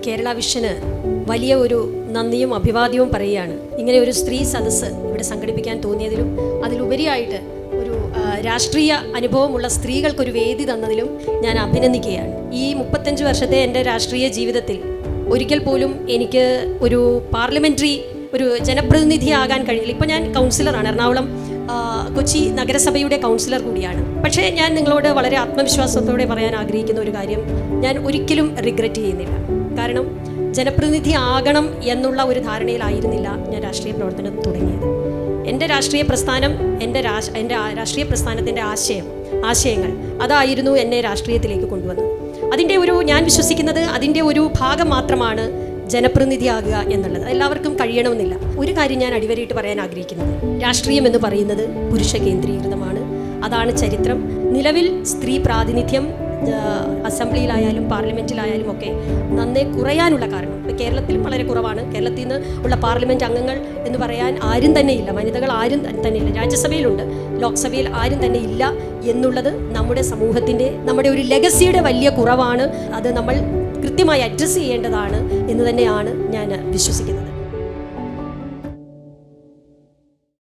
കേരള വിഷന് വലിയ ഒരു നന്ദിയും അഭിവാദ്യവും പറയുകയാണ്. ഇങ്ങനെ ഒരു സ്ത്രീ സദസ്സ് ഇവിടെ സംഘടിപ്പിക്കാൻ തോന്നിയതിലും അതിലുപരിയായിട്ട് ഒരു രാഷ്ട്രീയ അനുഭവമുള്ള സ്ത്രീകൾക്കൊരു വേദി തന്നതിലും ഞാൻ അഭിനന്ദിക്കുകയാണ്. ഈ 35 വർഷത്തെ എൻ്റെ രാഷ്ട്രീയ ജീവിതത്തിൽ ഒരിക്കൽ പോലും എനിക്ക് ഒരു പാർലമെൻ്ററി ഒരു ജനപ്രതിനിധിയാകാൻ കഴിയില്ല. ഇപ്പോൾ ഞാൻ കൗൺസിലറാണ്, എറണാകുളം കൊച്ചി നഗരസഭയുടെ കൗൺസിലർ കൂടിയാണ്. പക്ഷേ ഞാൻ നിങ്ങളോട് വളരെ ആത്മവിശ്വാസത്തോടെ പറയാൻ ആഗ്രഹിക്കുന്ന ഒരു കാര്യം, ഞാൻ ഒരിക്കലും റിഗ്രറ്റ് ചെയ്യുന്നില്ല. കാരണം ജനപ്രതിനിധി ആകണം എന്നുള്ള ഒരു ധാരണയിലായിരുന്നില്ല ഞാൻ രാഷ്ട്രീയ പ്രവർത്തനം തുടങ്ങിയത്. എൻ്റെ രാഷ്ട്രീയ പ്രസ്ഥാനം, എൻ്റെ രാഷ്ട്രീയ പ്രസ്ഥാനത്തിൻ്റെ ആശയങ്ങൾ അതായിരുന്നു എന്നെ രാഷ്ട്രീയത്തിലേക്ക് കൊണ്ടുവന്നത്. ഞാൻ വിശ്വസിക്കുന്നത് അതിൻ്റെ ഒരു ഭാഗം മാത്രമാണ് ജനപ്രതിനിധിയാകുക എന്നുള്ളത്. എല്ലാവർക്കും കഴിയണമെന്നില്ല. ഒരു കാര്യം ഞാൻ അടിവരയിട്ട് പറയാൻ ആഗ്രഹിക്കുന്നത്, രാഷ്ട്രീയം എന്ന് പറയുന്നത് പുരുഷ കേന്ദ്രീകൃതമാണ്. അതാണ് ചരിത്രം. നിലവിൽ സ്ത്രീ പ്രാതിനിധ്യം അസംബ്ലിയിലായാലും പാർലമെൻറ്റിലായാലും ഒക്കെ നന്നേ കുറയാനുള്ള കാരണം, കേരളത്തിലും വളരെ കുറവാണ്. കേരളത്തിൽ നിന്ന് ഉള്ള പാർലമെൻറ്റ് അംഗങ്ങൾ എന്ന് പറയാൻ ആരും തന്നെ ഇല്ല, വനിതകൾ ആരും തന്നെ ഇല്ല. രാജ്യസഭയിലുണ്ട്, ലോക്സഭയിൽ ആരും തന്നെ ഇല്ല എന്നുള്ളത് നമ്മുടെ സമൂഹത്തിൻ്റെ, നമ്മുടെ ഒരു ലെഗസിയുടെ വലിയ കുറവാണ്. അത് നമ്മൾ കൃത്യമായി അഡ്രസ്സ് ചെയ്യേണ്ടതാണ് എന്ന് തന്നെയാണ് ഞാൻ വിശ്വസിക്കുന്നത്.